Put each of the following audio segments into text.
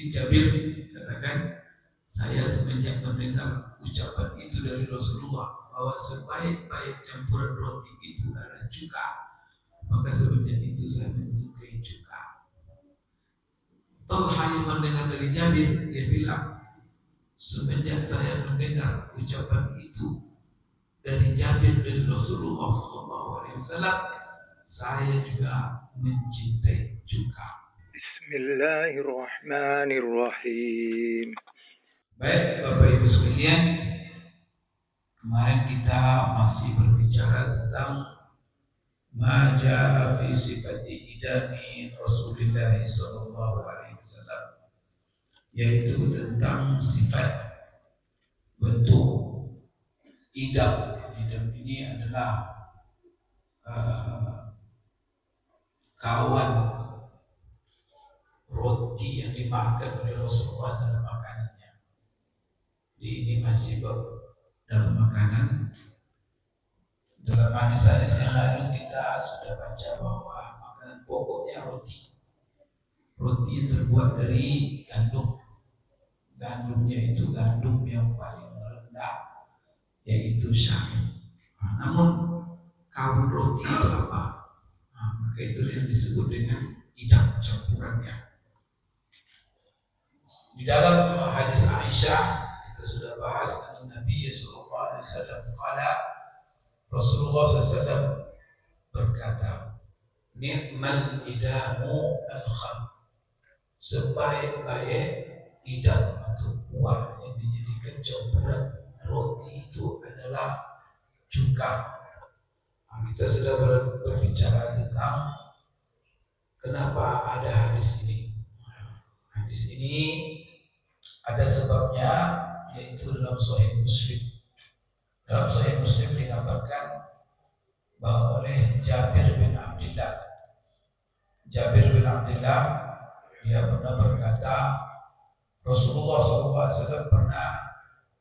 Jabir katakan, saya semenjak mendengar ucapan itu dari Rasulullah bahwa sebaik-baik campuran roti itu adalah cuka, maka semenjak itu saya menyukai cuka. Talha yang mendengar dari Jabir, dia bilang, semenjak saya mendengar ucapan itu dari Jabir dari Rasulullah SAW, saya juga mencintai cuka. Bismillahirrahmanirrahim. Baik Bapak Ibu sekalian, kemarin kita masih berbicara tentang maja fi sifati idami Rasulullah sallallahu alaihi wasallam, yaitu tentang sifat bentuk idam. Idam ini adalah kawan roti yang dimakan oleh Rasulullah dalam makanannya. Ini masih dalam makanan. Dalam hadis-hadis yang lalu kita sudah baca bahwa makanan pokoknya roti. Roti yang terbuat dari gandum. Gandumnya itu gandum yang paling rendah, yaitu syair. Namun kawan roti itu apa? Maka itu yang disebut dengan idam campurannya. Di dalam hadis Aisyah kita sudah bahas Nabi sallallahu alaihi wasallam qala, Rasulullah SAW berkata, ni'mal idamu al-kham, sebaik-baik idam atau kuah yang dijadikan campuran roti itu adalah cuka. Kita sudah berbicara tentang kenapa ada hadis ini. Hadis ini ada sebabnya, yaitu dalam Sahih Muslim. Dalam Sahih Muslim dikabarkan bahwa oleh Jabir bin Abdullah, dia pernah berkata, Rasulullah SAW pernah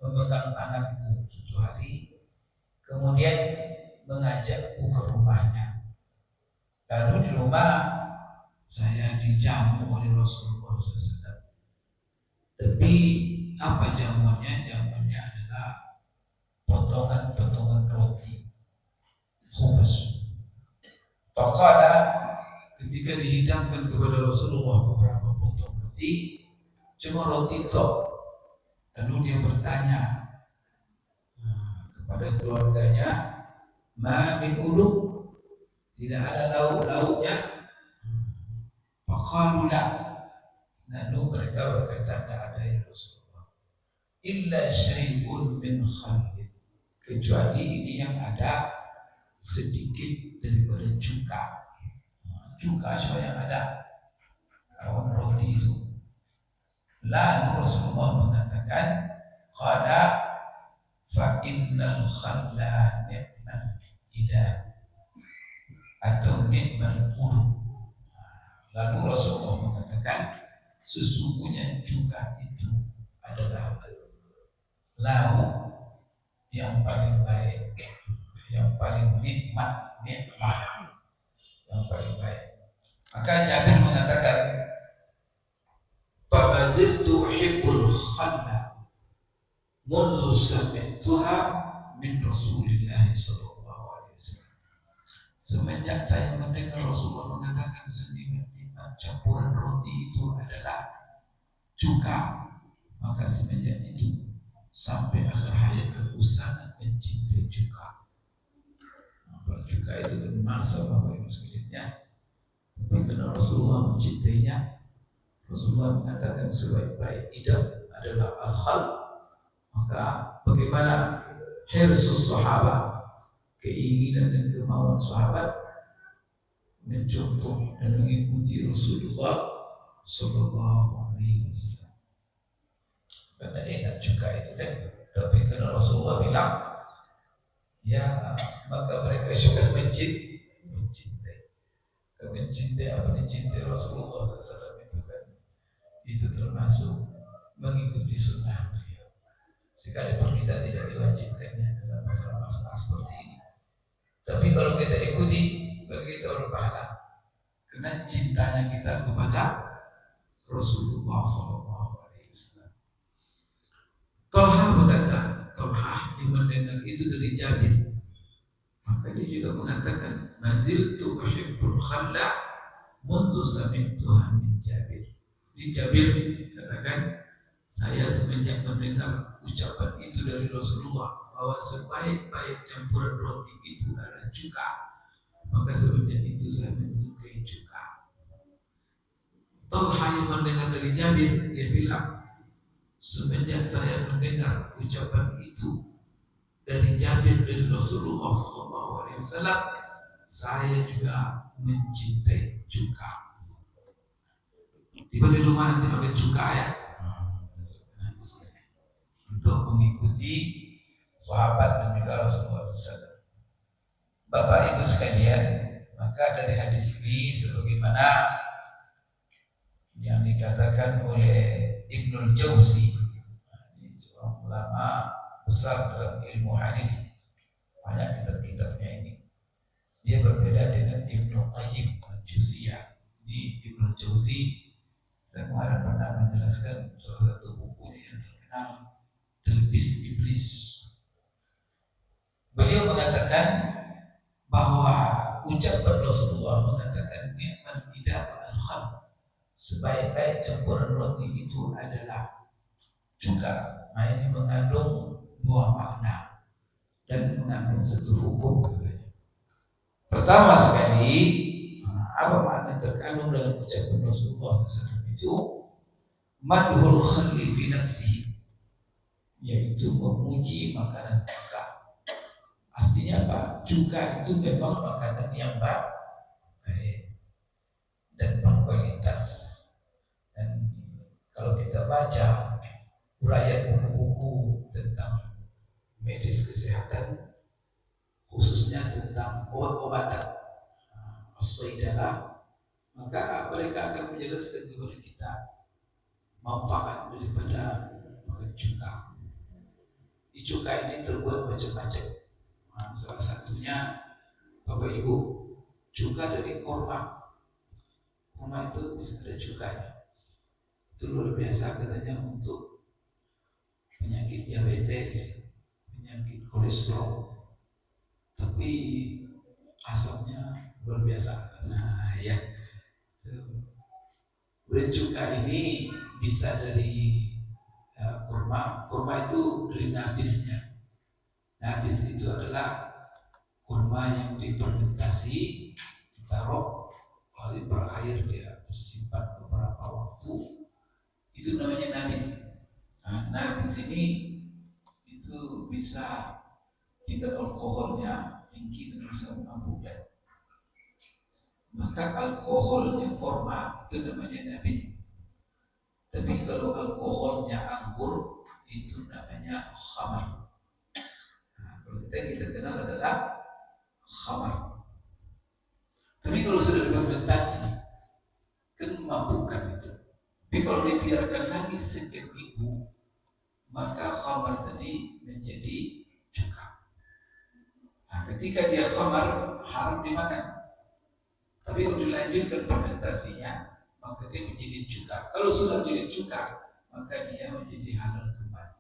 memegang tanganku suatu hari, kemudian mengajakku ke rumahnya. Lalu di rumah saya dijamu oleh Rasulullah SAW. Tapi apa jamuannya? Jamuannya adalah potongan-potongan roti, khubus. Faqala, ketika dihidangkan kepada Rasulullah beberapa potong roti, cuma roti tok. Lalu dia bertanya kepada keluarganya, ma min uduk, tidak ada lauk-lauknya? Faqalu la, lalu mereka berkata, tidak ada ya Rasulullah. Illa syai'un min khalid, kecuali ini yang ada sedikit daripada cuka. Cuka cuma yang ada kawan roti itu. Lalu Rasulullah mengatakan, qala fa innal khalla ni'mal idam atau ni'mal urub. Lalu Rasulullah mengatakan, sesungguhnya cuka itu adalah lauk yang paling baik, yang paling nikmat, yang paling baik. Maka Jabir mengatakan, fabaziltu uhibbul khalla mundu sami'tuha min Rasulillah sallallahu alaihi wasallam. Semenjak saya mendengar Rasulullah mengatakan sendiri campuran roti itu adalah cuka, maka semenjak itu sampai akhir hayat aku sangat mencintai cuka. Cuka itu kan masa Bapak Ibu sekalian. Tapi karena Rasulullah mencintainya, Rasulullah mengatakan sebaik-baik idam adalah al-khal. Maka bagaimana hirsus sahabat, keinginan dan kemauan sahabat mencontoh dan mengikuti Rasulullah sallallahu alaihi wasallam. Karena enak cuka itu kan. Tapi karena Rasulullah bilang, ya maka mereka juga mencintai. Mencintai apa? Mencintai Rasulullah SAW itu kan, itu termasuk mengikuti sunnah beliau. Sekalipun kita tidak diwajibkannya dalam masalah-masalah seperti ini, tapi kalau kita ikuti, bagi kita berpahala. Karena cintanya kita kepada Rasulullah SAW. Talha berkata, Talha yang mendengar itu dari Jabir, maka dia juga mengatakan, Naziltu uhibbul khalla mundu sami'tuha min Jabir. Di Jabir katakan, saya semenjak mendengar ucapan itu dari Rasulullah bahwa sebaik-baik campuran roti itu adalah cuka, maka semenjak itu saya menyukai cuka. Talha yang mendengar dari Jabir, dia bilang, semenjak saya mendengar ucapan itu dari Jabir dari Rasulullah SAW, saya juga mencintai cuka. Tiba di rumah nanti pakai cuka ya, untuk mengikuti sahabat dan juga Rasulullah SAW. Bapak Ibu sekalian, maka dari hadis ini sebagaimana yang dikatakan oleh Ibnul Jauzi, ini seorang ulama besar dalam ilmu hadis, banyak kitab-kitabnya ini. Dia berbeda dengan Ibnu Qayyim al-Jauziyah. Di Ibnul Jauzi, saya kemarin pernah menjelaskan salah satu bukunya yang terkenal, Talbis Iblis. Beliau mengatakan bahwa ucapan Rasulullah mengatakan ni'mal idam al-khal, sebaik-baik campuran roti itu adalah cuka. Nah, ini mengandung dua makna dan mengandung satu hukum katanya. Pertama sekali, apa makna terkandung dalam ucapan Rasulullah SAW itu? Madhul khalli fi nafsihi, yaitu memuji makanan cuka. Artinya apa? Cuka itu memang makanan yang baik dan berkualitas. Dan kalau kita baca uraian buku-buku tentang medis kesehatan, khususnya tentang obat-obatan as-saidalah, maka mereka akan menjelaskan kepada kita manfaat daripada makan cuka. Di cuka ini terbuat macam-macam. Salah satunya, Bapak Ibu, cuka dari korma. Korma itu bisa ada cukanya. Itu luar biasa katanya untuk penyakit diabetes, penyakit kolesterol. Tapi asamnya luar biasa. Nah ya, cuka ini bisa dari kurma. Kurma itu dari nabisnya. Nabis itu adalah kurma yang difermentasi, ditaruh lalu berair, dia tersimpan beberapa waktu. Itu namanya nabis. Nah, nabis ini itu bisa tingkat alkoholnya tinggi dan bisa memabukkan. Maka alkoholnya kurma itu namanya nabis. Tapi kalau alkoholnya anggur itu namanya khamar. Kalau kita kenal adalah khamar. Tapi kalau sudah difermentasi kan memabukkan itu. Tapi kalau dibiarkan lagi sekian minggu, maka khamar tadi menjadi cuka. Nah, ketika dia khamar haram dimakan. Tapi kalau dilanjutkan fermentasinya, maka dia menjadi cuka. Kalau sudah menjadi cuka, maka dia menjadi halal kembali.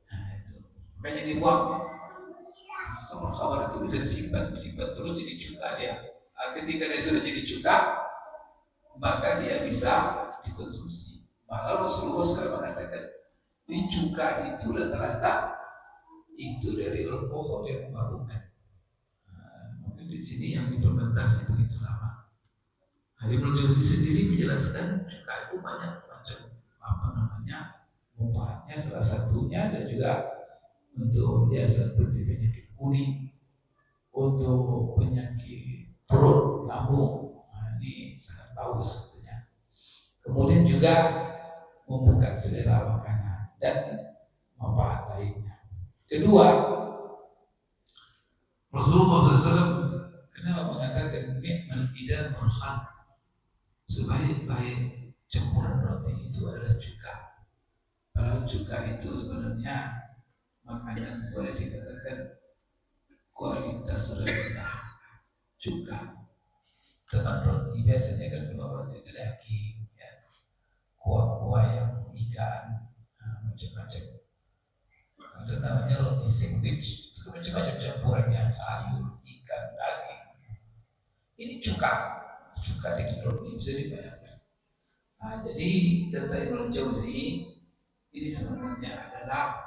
Nah itu, makanya dibuang. Khamar itu bisa disimpan terus jadi cuka dia. Nah, ketika dia sudah jadi cuka, maka dia bisa dikonsumsi. Malah Rasulullah SAW mengatakan, di cuka itu rata-rata itu dari alkohol yang memabukkan. Mungkin di sini yang difermentasi begitu lama. Ibnu Jauzi sendiri menjelaskan cuka itu banyak macam manfaatnya, salah satunya dan juga untuk biasa seperti penyakit kuning, untuk penyakit perut, lambung. Nah, ini sangat bagus katanya. Kemudian juga membuka selera makanan dan manfaat lainnya. Kedua, Rasulullah SAW kenapa mengatakan ni'mal idam al-khal, sebaik-baik campuran roti itu adalah cuka. Padahal cuka itu sebenarnya makanan boleh dikatakan kualitas rendah. Cuka teman roti biasanya kan memang roti itu daging ya. perbedaan macam-macam. Ada namanya roti sandwich, itu macam-macam campurannya, sayur, ikan, daging. Ini cuka dengan roti bisa dibayangkan. Jadi kata Ibnu Jauzi, ini sebenarnya adalah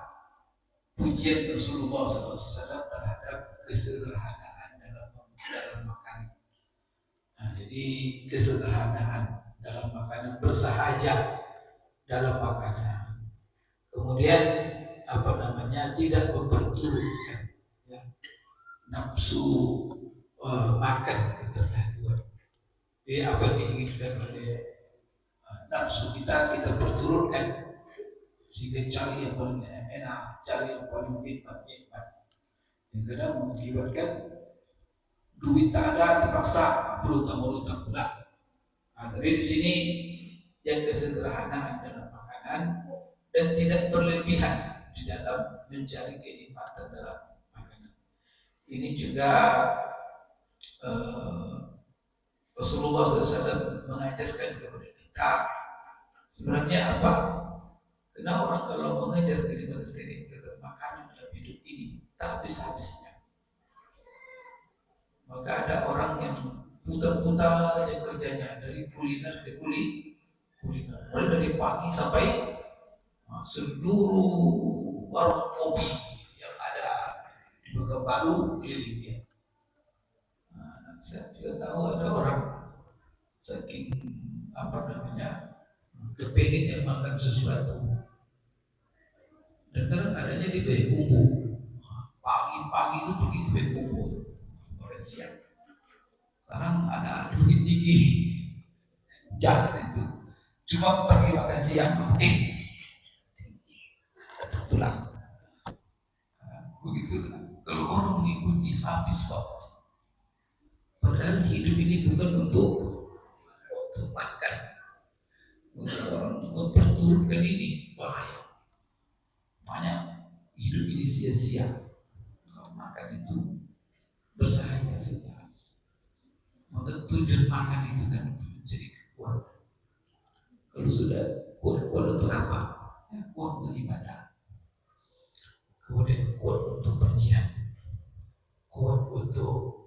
pujian Rasulullah SAW terhadap kesederhanaan dalam makanan. Jadi kesederhanaan dalam makanan, bersahaja dalam makanan. Kemudian tidak memperturutkan nafsu makan keterlaluan. Jadi apa yang diinginkan oleh nafsu kita perturutkan, sehingga cari yang paling enak, cari yang paling nikmat. Yang kadang mengakibatkan duit tak ada, terpaksa berutang pula. Dari di sini yang kesederhanaan dalam makanan dan tidak berlebihan di dalam mencari kenikmatan dalam makanan. Ini juga Rasulullah SAW mengajarkan kepada kita sebenarnya apa? Karena orang kalau mengejar kenikmatan makanan dalam hidup ini tak habis-habisnya. Maka ada orang yang putar-putar aja kerjanya dari kuliner ke kuliner, mulai dari pagi sampai seluruh warung kopi yang ada di Pekanbaru kelilingnya. Saya juga tahu ada orang saking kepengen makan sesuatu, dan kadang adanya di bumbu. Pagi-pagi itu pergi ke bumbu makan siang. Sekarang ada Bukit Tinggi, jalan itu cuma pergi makan siang pulang. Begitulah kalau orang mengikuti habis waktu. Padahal hidup ini bukan untuk makan. Untuk orang memperturutkan ini bahaya. Banyak hidup ini sia-sia. Kalau makan itu bersahaja saja. Maka tujuan makan itu kan menjadi kekuatan. Kalau sudah kuat untuk apa? Kuat untuk ibadah. Kemudian kuat untuk berjihad. Kuat untuk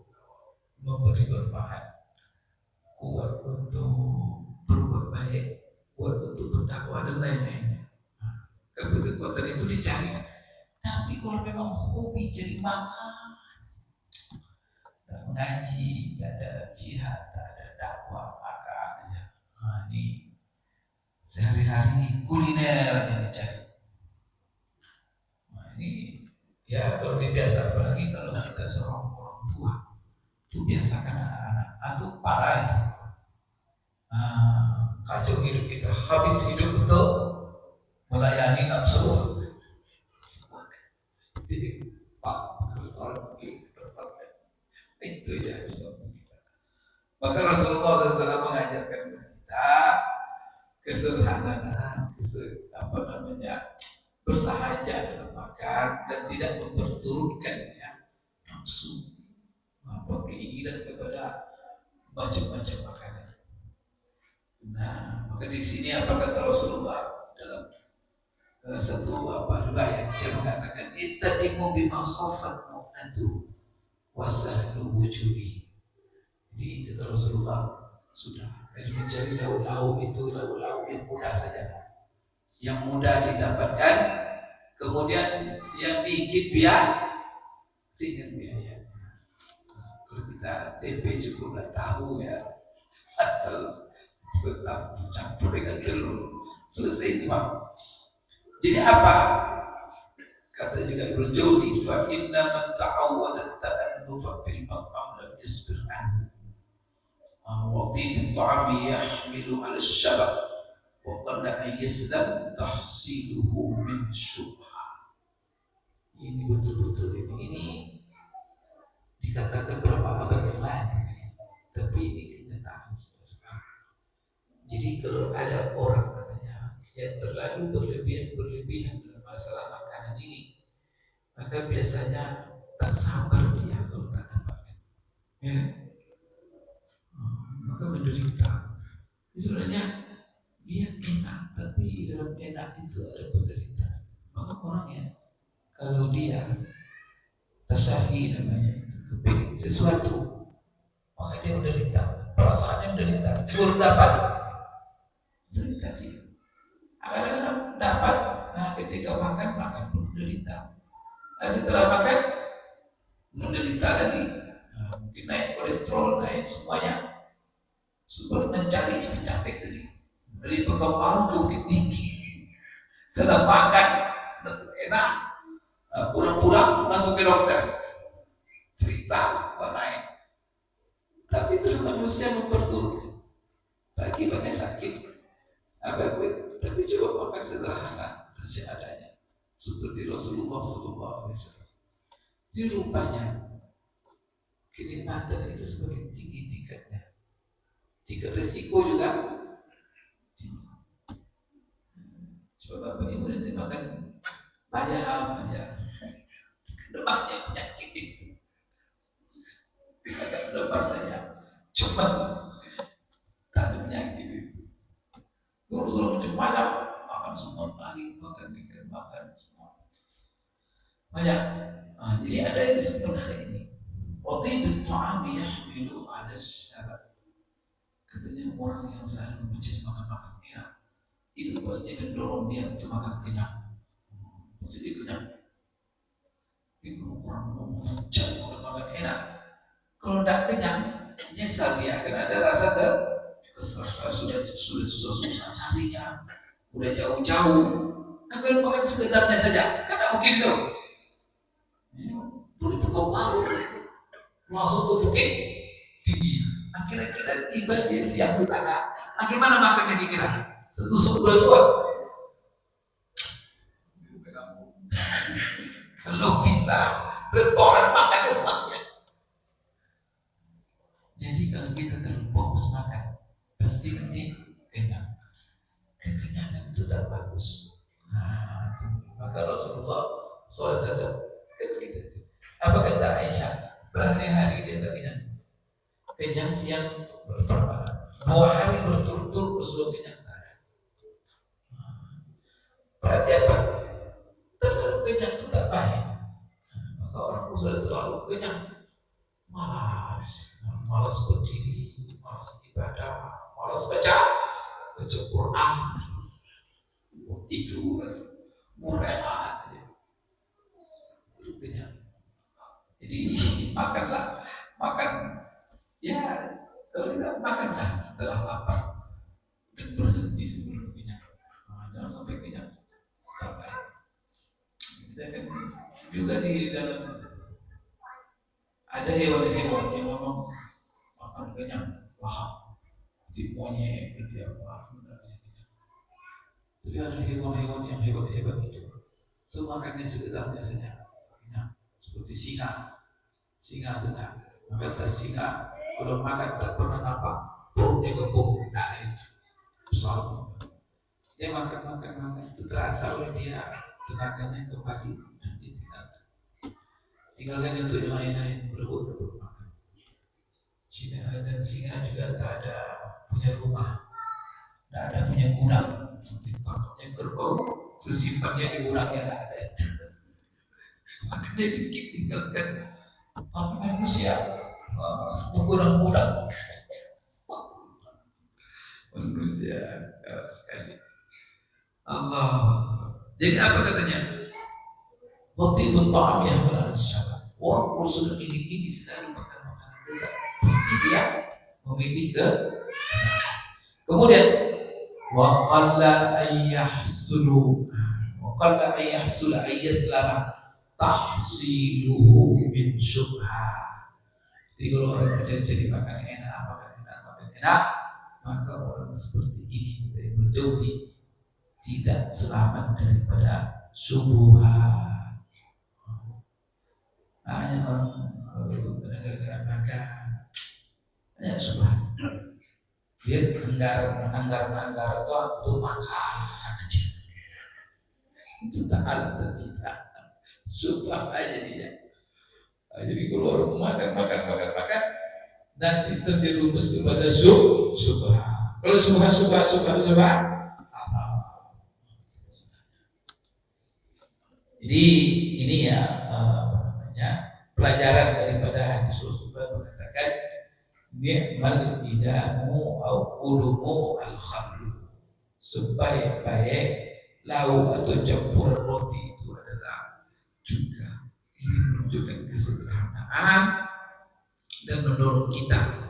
memberi bermanfaat, kuat untuk berbuat baik, kuat untuk berdakwah dan lain-lainnya. Kalau kekuatan itu dicari. Tapi kalau memang hobi jadi makan, tak mengaji, tak ada jihad, tak ada dakwah, makan aja. Ini sehari-hari kuliner yang dicari. Ini ya kalau biasa, apalagi kalau kita seorang orang tua. Itu biasakan anak-anak atau parah itu kacau hidup kita, habis hidup untuk melayani nafsu. Jadi Pak restoran itu ya kita. Maka Rasulullah SAW mengajarkan kita kesederhanaan, bersahaja dalam makan dan tidak memperturutkan nafsu, keinginan kepada macam-macam makanan. Maka di sini apa kata Rasulullah dalam satu riwayat, dia mengatakan ittadimu bima khaffat mu'natu wasahlu wujudi. Jadi kata Rasulullah, sudah kalian mencari lauk yang mudah saja, yang mudah didapatkan, kemudian yang dikit biar ringan biaya. Kita tempe cukuplah tahu ya, asal tetap campur dengan telur, selesai itu Pak. Jadi apa? Kata juga Ibnu Jauzi, fa inna man ta'awwada ta'annufa fil maqam lam yasbir anhu. Wa tibi ta'ami yahmilu 'ala syabab wa qalla an yaslam tahsiluhu min syubha. Ini betul-betul ini dikatakan beberapa abad yang lalu, tapi ini kenyataan sekarang. Jadi kalau ada orang katanya yang terlalu berlebihan dalam masalah makanan ini, maka biasanya tak sabar dia kalau tak dapat, maka menderita. Sebenarnya dia enak, tapi dalam enak enak itu ada penderitaan. Maka orangnya kalau dia tasyahi namanya, kepingin sesuatu, maka dia menderita, perasaannya menderita. Sebelum dapat menderita dia. Kadang-kadang dapat, nah ketika makan pun menderita. Nah, setelah makan menderita lagi. Nah, mungkin naik kolesterol, naik semuanya. Sebelum mencari capek tadi. Dari pekan ke tinggi. Setelah makan enak, pulang-pulang langsung ke dokter. Cerita semua naik. Tapi itu manusia memperturut. Lagi banyak sakit. Tapi coba makan sederhana seadanya. Seperti Rasulullah SAW. Jadi rupanya kenikmatan itu semakin tinggi tingkatnya. Tingkat risiko juga tinggi. Coba Bapak Ibu nanti makan bayam aja. Banyak penyakit itu. Agak lepas saja. Coba tak ada penyakit itu. Rasulullah macam-macam. Makan semua pagi, makan ikan, makan semua. Banyak. Nah, jadi ada yang sebenarnya ini. Waktu itu ta'am yahmilu ala syabat. Katanya orang yang selalu mencari makan-makan enak, itu pasti mendorong dia untuk makan kenyang. Pasti dia kenyang. Itu orang mencari makan-makan enak. Kalau tidak kenyang, nyesal dia akan ada rasa kesal. Sudah susah carinya, udah jauh-jauh. Nah, kalau makan sekedarnya saja, kan tidak mungkin itu. Perlu kau baru langsung ke bukit tinggi. Akhirnya tiba di siang di sana. Bagaimana makannya dikira? Setusuk dua suap. Kalau bisa restoran makan di tempatnya. Jadi kalau kita terlalu fokus makan, pasti nanti kenyang. Kekenyangan itu tak bagus. Nah, maka Rasulullah SAW kan gitu. Apa kata Aisyah? Berhari-hari dia tak kenyang. Kenyang siang berapa? 2 hari berturut-turut Rasulullah kenyang. Berarti apa? Terlalu kenyang itu tak baik. Maka orang sudah terlalu kenyang, malas berdiri, malas ibadah, malas baca Quran, mau tidur, mau rehat, kenyang. Jadi makan. Ya, kalau kita makanlah setelah lapar dan berhenti sebelum kenyang. Jangan sampai kenyang. Kita kan juga di dalam ada hewan-hewan yang memang makan kenyang, lahap, seperti monyet, seperti apa. Jadi ada hewan-hewan yang hebat-hebat itu makannya sekedarnya saja, kenyang. Seperti singa itu nah, maka singa kalau makan tak pernah nampak perutnya gebuk, nah itu selalu dia makan itu terasa oleh dia tenaganya kembali dan tinggalkan itu yang lain-lain berebut makan. Cina dan singa juga tak ada punya rumah, tak ada punya gudang, ditangkapnya kerbau terus simpannya di gudangnya tak ada. Makanya dikit tinggalkan. Tapi manusia mengurang-urang manusia sekali. Allah. Jadi apa katanya? Waktu itu ta'am yang bersyabat. Orang Rasul ini selalu makan makanan lezat. Pasti dia memilih ke. Kemudian waqalla ayyahsulu ayyaslama tahsiluhu min syubha. Jadi kalau orang mencari makan enak, maka orang seperti ini dari berjauhi tidak selamat daripada syubhat. Hanya orang gara-gara makan hanya syubhat. Dia anggaran itu untuk makan aja. Itu tak ada tidak. Syubhat aja dia. Jadi kalau orang makan nanti terjerumus kepada syubhat. Kalau syubhat Jadi ini ya pelajaran daripada hadis Rasulullah mengatakan ni'mal idamu au udumu al khamlu, sebaik-baik lauk atau campuran roti itu adalah juga. Ini menunjukkan kesederhanaan dan mendorong kita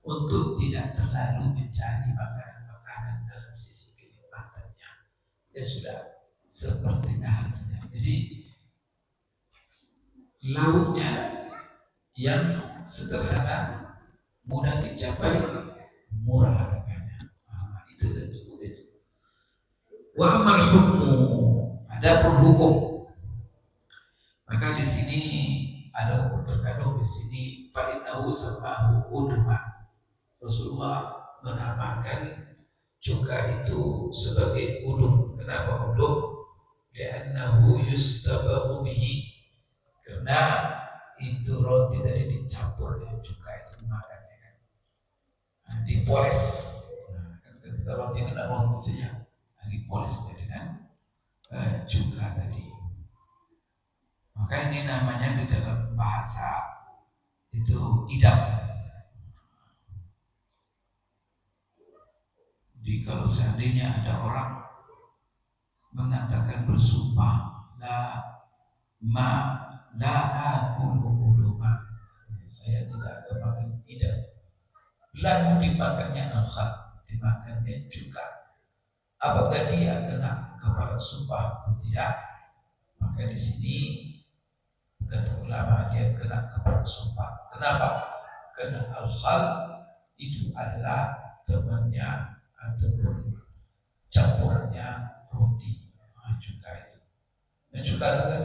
untuk tidak terlalu mencari makanan-makanan dalam sisi kenikmatannya. Ya sudah sepertinya hatinya. Jadi lauknya yang sederhana, mudah dicapai, murah harganya. Itu dan cukup itu. Wa amal hukmu, adapun hukum. Maka di sini ada hukum terkadang di sini fa'innahu samahu ulama. Rasulullah menamakan cuka itu sebagai udum. Kenapa udum? Li'annahu yustabahu bihi, karena itu roti tadi dicampur dengan cuka itu makannya kan. Dipoles. Ketika roti kena roti saja, dipoles dengan cuka tadi. Maka ini namanya di dalam bahasa itu idam. Jadi kalau seandainya ada orang mengatakan bersumpah la akulu uluma, saya tidak akan makan idam, lalu dimakannya al-khal, dimakannya juga, apakah dia kena kepada sumpah atau tidak? Maka di sini kata ulama dia kena kepada sumpah. Kenapa? Karena al-khal itu adalah temannya ataupun campurannya roti, juga itu. Dan juga itu kan